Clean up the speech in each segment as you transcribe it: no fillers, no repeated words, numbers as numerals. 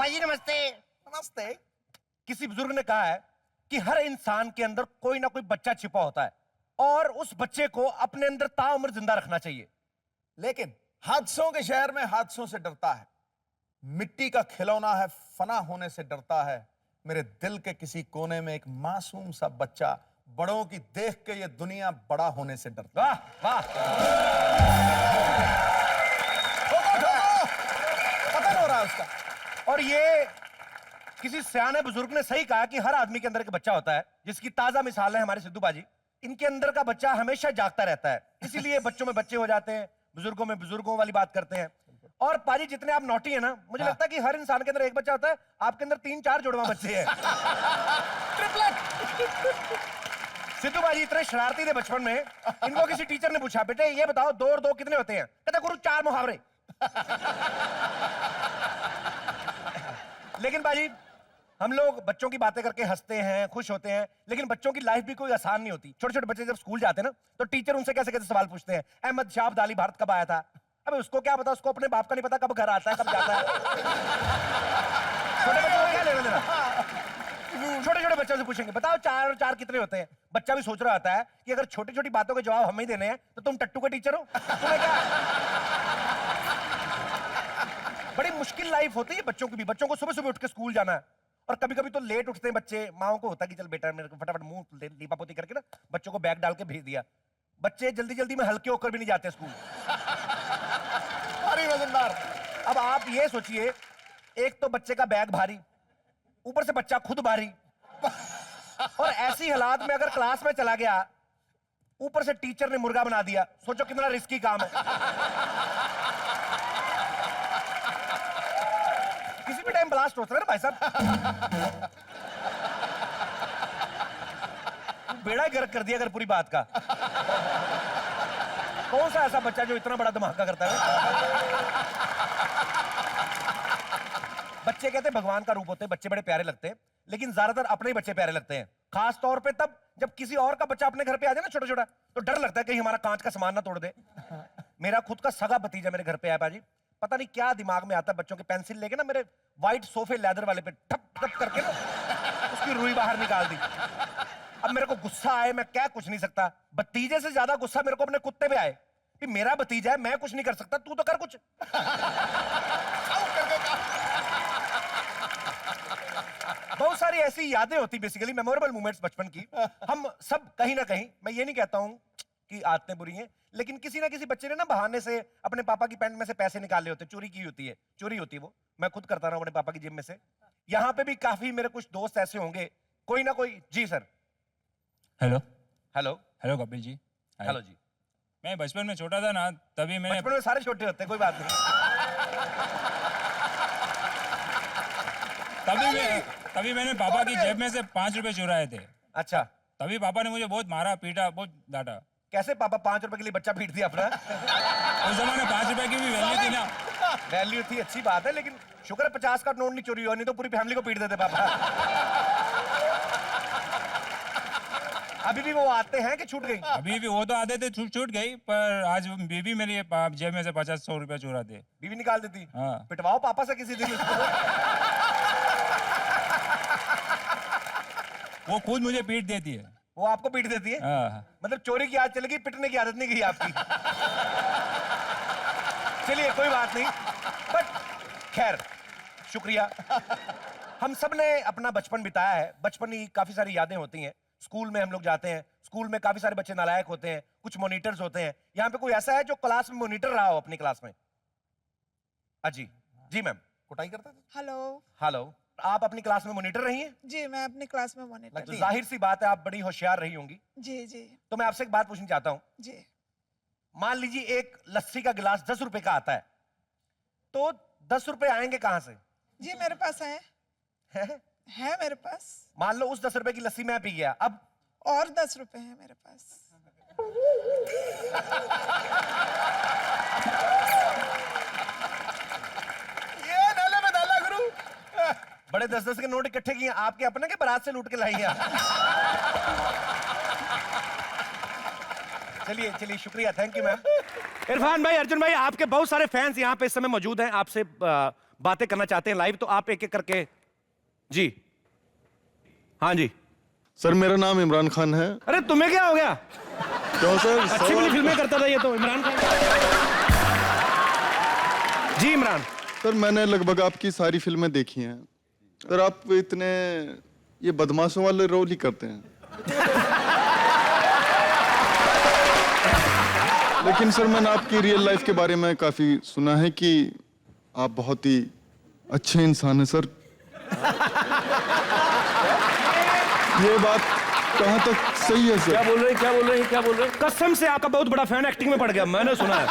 पाजी नमस्ते। नमस्ते। किसी बुजुर्ग ने कहा है कि हर इंसान के अंदर कोई ना कोई बच्चा छिपा होता है और उस बच्चे को अपने अंदर ताउम्र जिंदा रखना चाहिए। लेकिन हादसों के शहर में हादसों से डरता है, मिट्टी का खिलौना है, फना होने से डरता है। मेरे दिल के किसी कोने में एक मासूम सा बच्चा बड़ों की देख के ये दुनिया बड़ा होने से डरता है। वाह वाह, पता नहीं हो रहा है उसका। और ये किसी सियाने बुजुर्ग ने सही कहा कि हर आदमी के अंदर एक बच्चा होता है, जिसकी ताजा मिसाल है हमारे सिद्धू बाजी। इनके अंदर का बच्चा हमेशा जागता रहता है, इसीलिए बच्चों में बच्चे हो जाते हैं, बुजुर्गों में बुजुर्गों वाली बात करते हैं। और पाजी जितने आप नॉटी है ना, मुझे लगता है कि हर इंसान के अंदर एक बच्चा होता है, आपके अंदर 3-4 जुड़वा बच्चे हैं। सिद्धू बाजी इतने शरारती थे बचपन में, इनको किसी टीचर ने पूछा, बेटे ये बताओ 2 और 2 कितने होते हैं? कहता गुरु 4 मुहावरे। लेकिन बाजी हम लोग बच्चों की बातें करके हंसते हैं, खुश होते हैं, लेकिन बच्चों की लाइफ भी कोई आसान नहीं होती। छोटे छोटे बच्चे जब स्कूल जाते हैं ना, तो टीचर उनसे कैसे कैसे सवाल पूछते हैं, अहमद शाह अब्दाली भारत कब आया था? अबे उसको क्या पता, उसको अपने बाप का नहीं पता कब घर आता है कब जाता है। छोटे बच्चों को क्या लेना देना। छोटे छोटे बच्चों से पूछेंगे बताओ 4 और 4 कितने होते हैं? बच्चा भी सोच रहा होता है कि अगर छोटी छोटी बातों के जवाब हमें ही देने हैं तो तुम टट्टू के टीचर हो, तुम्हें क्या। बड़ी मुश्किल लाइफ होती है बच्चों की भी। बच्चों को सुबह सुबह उठ के स्कूल जाना है, और कभी कभी तो लेट उठते हैं बच्चे। माओ को होता है कि चल बेटा मेरे को फटाफट मुंह लीपापोती करके ना बच्चों को बैग डाल के भेज दिया। बच्चे जल्दी जल्दी में हल्के होकर भी नहीं जाते स्कूल। अरे मजेदार। अब आप ये सोचिए, एक तो बच्चे का बैग भारी, ऊपर से बच्चा खुद भारी, और ऐसी हालात में अगर क्लास में चला गया, ऊपर से टीचर ने मुर्गा बना दिया, सोचो कितना रिस्की काम है। किसी भी टाइम ब्लास्ट हो सकता है ना भाई साहब। बेड़ा ही गर्क कर दिया अगर पूरी बात का। कौन सा ऐसा बच्चा जो इतना बड़ा धमाका करता है? बच्चे कहते हैं भगवान का रूप होते हैं, बच्चे बड़े प्यारे लगते हैं, लेकिन ज्यादातर अपने ही बच्चे प्यारे लगते हैं। खास तौर पे तब जब किसी और का बच्चा अपने घर पे आ जाए ना छोटा छोटा, तो डर लगता है कहीं हमारा कांच का सामान ना तोड़ दे। मेरा खुद का सगा भतीजा मेरे घर पे आया बाजी, पता नहीं क्या दिमाग में आता है, बच्चों के पेंसिल लेके ना मेरे व्हाइट सोफे लेदर वाले पे ठप ठप करके ना उसकी रुई बाहर निकाल दी। अब मेरे को गुस्सा आए, मैं क्या कुछ नहीं सकता। भतीजे से ज्यादा गुस्सा मेरे को अपने कुत्ते पे आए कि मेरा भतीजा है, मैं कुछ नहीं कर सकता, तू तो कर कुछ। बहुत सारी ऐसी यादें होती, बेसिकली मेमोरेबल मोमेंट्स बचपन की। हम सब कहीं ना कहीं, मैं ये नहीं कहता हूं कि आदतें बुरी हैं, लेकिन किसी ना किसी बच्चे ने ना बहाने से अपने पापा की पैंट में से पैसे निकाले होते, चोरी की होती है, चोरी होती है वो। मैं खुद करता रहा अपने पापा की जेब में से। यहाँ पे भी काफी मेरे कुछ दोस्त ऐसे होंगे, कोई ना कोई। जी sir. Hello hello. Hello Kapil ji. Hello जी। मैं बचपन में छोटा था ना, तभी मैंने बचपन में सारे छोटे होते हैं, कोई बात नहीं। तभी मैंने पापा की जेब में से 5 रुपए चुराए थे। अच्छा, तभी पापा ने मुझे बहुत मारा, पीटा, बहुत डांटा। कैसे पापा 5 रुपए के लिए बच्चा पीट दिया अपना? उस जमाने 5 रुपए की भी वैल्यू थी ना। वैल्यू थी, अच्छी बात है, लेकिन शुक्र है 50 का नोट नहीं चोरी हुआ, नहीं तो पूरी फैमिली को पीट देते पापा। अभी भी वो आते हैं कि छूट गई? अभी भी वो तो आते थे, छूट गई, पर आज बीबी मेरी जेब में से 50-100 रुपए चुराते। बीवी निकाल देती? हाँ। पिटवाओ पापा से किसी दिन उसको। वो खुद मुझे पीट देती है। वो आपको पीट देती है? हाँ। मतलब चोरी की आदत चलेगी, पिटने की आदत नहीं गई आपकी। चलिए कोई बात नहीं, बट खैर शुक्रिया। हम सब ने अपना बचपन बिताया है, बचपन की काफी सारी यादें होती हैं। स्कूल में हम लोग जाते हैं, स्कूल में काफी सारे बच्चे नालायक होते हैं, कुछ मॉनिटर्स होते हैं। यहाँ पे कोई ऐसा है जो क्लास में मॉनिटर रहा हो अपनी क्लास में? अजी जी मैम। कुटाई करता था। हेलो। हेलो, आप अपनी क्लास में मॉनिटर रही हैं? जी मैं अपनी क्लास में मॉनिटर। तो जाहिर सी बात है आप बड़ी होशियार रही होंगी। जी जी तो मैं आपसे एक बात पूछना चाहता हूँ। जी। मान लीजिए एक लस्सी का गिलास 10 रुपए का आता है, तो 10 रुपए आएंगे कहां से? जी मेरे पास है मेरे पास। मान लो उस 10 रुपए की लस्सी मैं पी गया, अब और 10 रुपए है मेरे पास। ये नाले में डाला गुरु। बड़े 10-10 के नोट इकट्ठे किए आपके अपने के बारात से लूट के लाई हैं। चलिए चलिए शुक्रिया, थैंक यू मैम। इरफान भाई, अर्जुन भाई, आपके बहुत सारे फैंस यहाँ पे इस समय मौजूद हैं, आपसे बातें करना चाहते हैं लाइव, तो आप एक एक करके। जी हाँ जी। सर मेरा नाम इमरान खान है। अरे तुम्हें क्या हो गया? क्यों सर? अच्छी वाली फिल्में करता था ये तो, इमरान खान। जी इमरान। सर मैंने लगभग आपकी सारी फिल्में देखी हैं और आप इतने ये बदमाशों वाले रोल ही करते हैं। लेकिन सर मैंने आपकी रियल लाइफ के बारे में काफी सुना है कि आप बहुत ही अच्छे इंसान हैं सर। ये बात कहाँ तक सही है सर? क्या बोल रहे हैं? कसम से आपका बहुत बड़ा फैन एक्टिंग में पड़ गया, मैंने सुना है।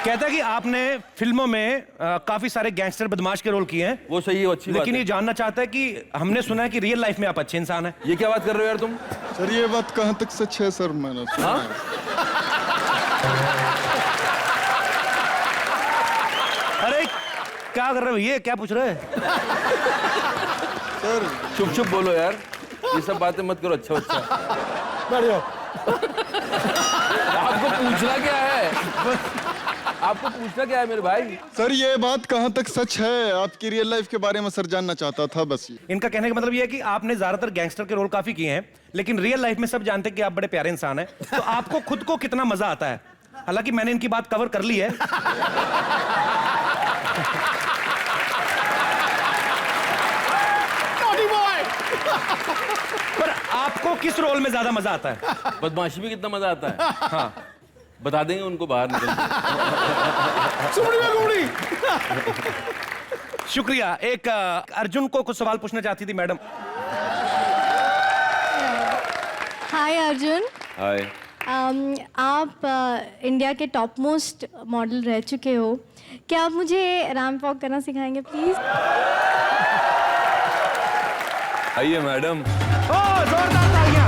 कहता है कि आपने फिल्मों में काफी सारे गैंगस्टर बदमाश के रोल किए हैं। वो सही है, अच्छी बात लेकिन है। ये जानना चाहता है कि हमने सुना है कि रियल लाइफ में आप अच्छे इंसान हैं। ये क्या बात कर रहे हो यार तुम? सर ये बात कहाँ तक सच है सर? मैंने सुना है। अरे क्या कर रहे हो, ये क्या पूछ रहे हैं? सर चुप चुप बोलो यार, ये सब बातें मत करो। अच्छा अच्छा, आपको पूछना क्या है? आपको पूछना क्या है मेरे भाई? सर ये बात कहाँ तक सच है? आपकी रियल लाइफ के बारे में सर जानना चाहता था बस ये। इनका कहने का मतलब ये है कि आपने ज्यादातर गैंगस्टर के रोल काफी किए हैं, लेकिन रियल लाइफ में सब जानते हैं कि आप बड़े प्यारे इंसान हैं। तो आपको खुद को कितना मजा आता है? हालांकि मैंने इनकी बात कवर कर ली है। पर आपको किस रोल में ज्यादा मजा आता है? बदमाशी में कितना मजा आता है? हाँ बता देंगे उनको बाहर निकल के। शुक्रिया। एक अर्जुन को कुछ सवाल पूछना चाहती थी मैडम। हाय अर्जुन। हाय। आप इंडिया के टॉप मोस्ट मॉडल रह चुके हो, क्या आप मुझे रैंप वॉक करना सिखाएंगे प्लीज? आइए मैडम। ओ जोरदार तालियां।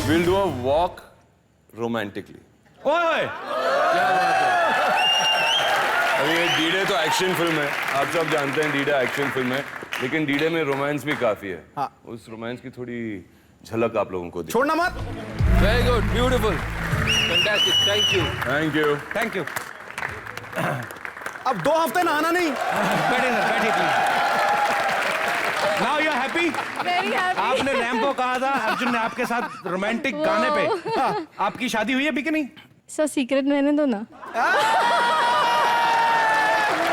We'll do a walk romantically. ओए क्या बात है? अभी ये डीडे तो एक्शन फिल्म है, आप सब जानते हैं डीडे एक्शन फिल्म है, लेकिन डीडे में रोमांस भी काफी है। हाँ। उस रोमांस की थोड़ी झलक आप लोगों को दी। छोड़ना मत। Very good, beautiful, fantastic, thank you. Thank you. Thank you. अब 2 हफ्ते नहाना नहीं। बैठिए सर, बैठिए please. Now you are happy? Very happy. आपने रैम्बो कहा था, अर्जुन ने आपके साथ रोमांटिक गाने पे। आपकी शादी हुई है अभी कि नहीं? सर सीक्रेट रहने दो ना।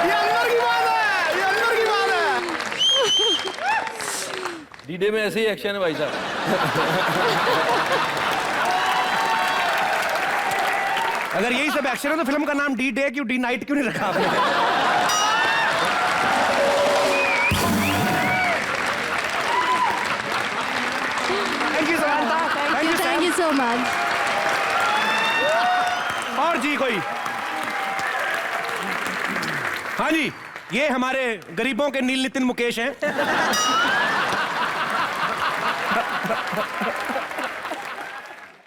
ये अंदर की बात है, ये अंदर की बात है। डीडे में ऐसे ही एक्शन है भाई साहब। अगर यही सब एक्शन है तो फिल्म का नाम डी डे क्यों, डी नाइट क्यों नहीं रखा आपने? Thank you समांता। Thank you so much. और जी कोई? हाँ जी, ये हमारे गरीबों के नील नितिन मुकेश हैं।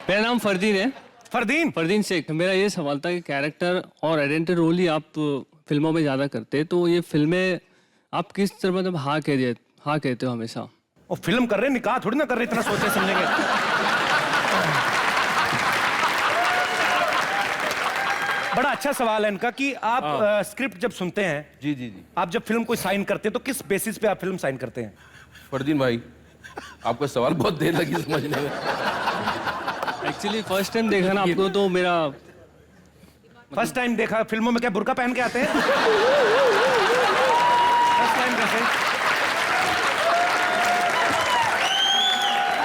मेरा नाम फरदीन है। फरदीन शेख। मेरा ये सवाल था कि कैरेक्टर और आइडेंटिटी रोल ही आप फिल्मों में ज़्यादा करते हैं, तो ये फिल्में आप किस तरह मतलब हाँ कहते हो हमेशा? वो फिल्म कर रहे, निकाह थोड़ी ना कर रहे, इतना सोचे समझेंगे। बड़ा अच्छा सवाल है इनका कि आप स्क्रिप्ट जब सुनते हैं, जी जी जी। आप जब फिल्म को साइन करते हैं तो किस बेसिस पे आप फिल्म साइन करते हैं? फरदीन भाई, आपका सवाल बहुत देर लगी समझने में। एक्चुअली फर्स्ट टाइम देखा ना आपको, तो मेरा फर्स्ट टाइम देखा फिल्मों में क्या बुर्का पहन के आते हैं? फर्स्ट टाइम कैसे?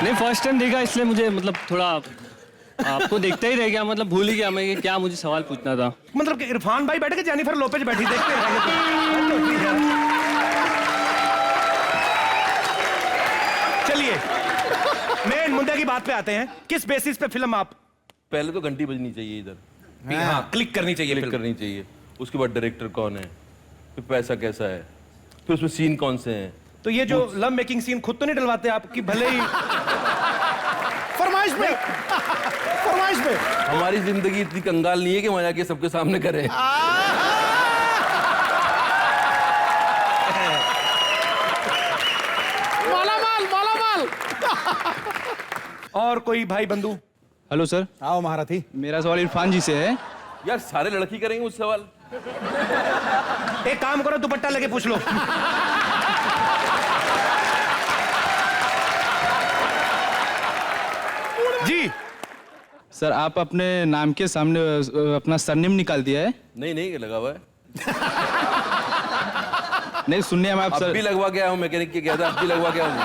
नहीं, फर्स्ट टाइम देखा इसलिए मुझे मतलब थोड़ा आपको देखता ही रह गया, मतलब भूल ही गया मैं कि क्या मुझे सवाल पूछना था। मतलब कि इरफान भाई बैठ के जेनिफर लोपेज बैठी देखते रह गए। चलिए मेन मुद्दे की बात पे आते हैं। किस बेसिस पे फिल्म आप? पहले तो घंटी बजनी चाहिए इधर, हाँ, क्लिक करनी चाहिए, क्लिक फिल्म करनी चाहिए। उसके बाद डायरेक्टर कौन है, फिर पैसा कैसा है, फिर उसमें सीन कौन से हैं। तो ये जो लव मेकिंग सीन खुद तो नहीं डलवाते आप कि भले ही फरमाइश पे। फरमाइश पे। हमारी जिंदगी इतनी कंगाल नहीं है कि मजा के सबके सामने करें। सवाल। और कोई भाई बंधु? हेलो सर, आओ महारथी। मेरा सवाल इरफान जी से है। यार सारे लड़की करेंगे मुझसे सवाल। एक काम करो, दुपट्टा लेके पूछ लो। जी सर, आप अपने नाम के सामने अपना सरनेम निकाल दिया है। नहीं नहीं लगा हुआ है। नहीं, सुनने में आप अब सर भी लगवा के आया हूँ, मैकेनिक के गया था, अब भी लगवा के आया हूँ।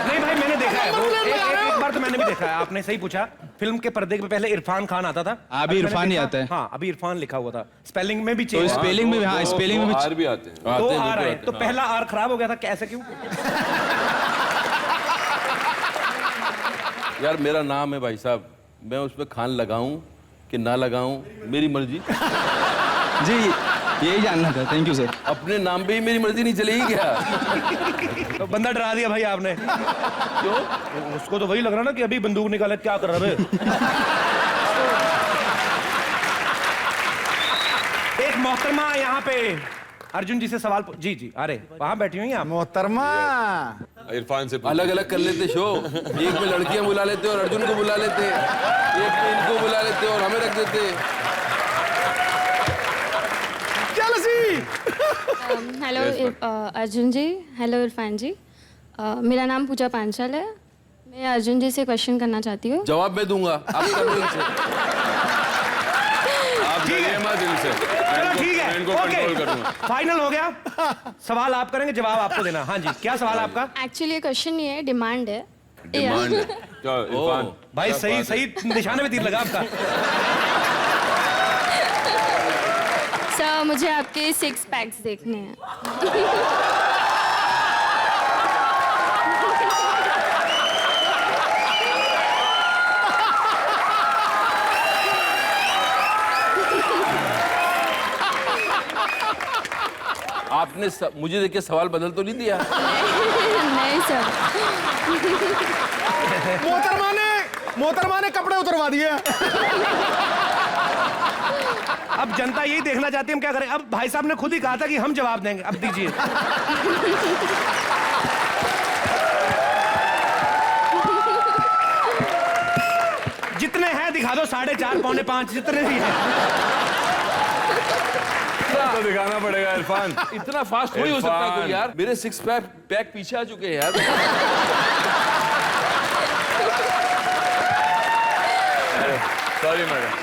नहीं भाई, मैंने देखा है वो, एक बार तो मैंने भी देखा है। आपने सही पूछा। फिल्म के पर्दे पे पहले इरफान खान आता था। अभी इरफान ही आता है। हाँ, अभी इरफान लिखा हुआ था। स्पेलिंग में भी तो चेंज। स्पेलिंग में भी, हाँ स्पेलिंग में भी आर भी आते हैं। दो आते हैं, आर बिल्कुल आए, आते तो हैं। पहला आर खराब हो गया था। कैसे, क्यों? यार मेरा नाम है भाई साहब, मैं उसमें खान लगाऊं कि ना लगाऊं मेरी मर्जी। जी, यही जानना था। Thank you sir. अपने नाम पे ही मेरी मर्जी नहीं चलेगी क्या? तो बंदा डरा दिया भाई आपने। क्यों? उसको तो वही लग रहा ना कि अभी बंदूक निकाले, क्या कर रहा है। एक मोहतरमा यहाँ पे अर्जुन जी से सवाल जी जी, अरे वहां बैठी हुई हैं आप। मोहतरमा, इरफान से अलग अलग कर लेते शो। एक में लड़कियां बुला लेते और अर्जुन को बुला लेते, एक में इनको बुला लेते और हमें रख देते। हेलो अर्जुन जी, हेलो इरफान जी। मेरा नाम पूजा पांचाल है। मैं अर्जुन जी से क्वेश्चन करना चाहती हूँ। जवाब मैं दूंगा, आप कर लो इनसे। आप डरिए मत इनसे। चलो ठीक है, मैं इनको कंट्रोल करूंगा। फाइनल हो गया। सवाल आप करेंगे, जवाब आपको देना। हाँ जी, क्या सवाल आपका? एक्चुअली ये क्वेश्चन नहीं है, डिमांड है। डिमांड है। क्या इरफान भाई सही सही निशाने पे तीर लगा आपका। सर, मुझे आपके 6 पैक्स देखने हैं। आपने मुझे देख के सवाल बदल तो नहीं दिया? नहीं सर। मोहतरमा ने कपड़े उतरवा दिए। अब जनता यही देखना चाहती है, हम क्या करें। अब भाई साहब ने खुद ही कहा था कि हम जवाब देंगे, अब दीजिए। जितने हैं दिखा दो, 4.5 पौने 5 जितने भी हैं। तो दिखाना पड़ेगा इरफान। इतना फास्ट नहीं हो सकता कोई यार। मेरे 6 पैक पीछे आ चुके हैं यार। Sorry madam.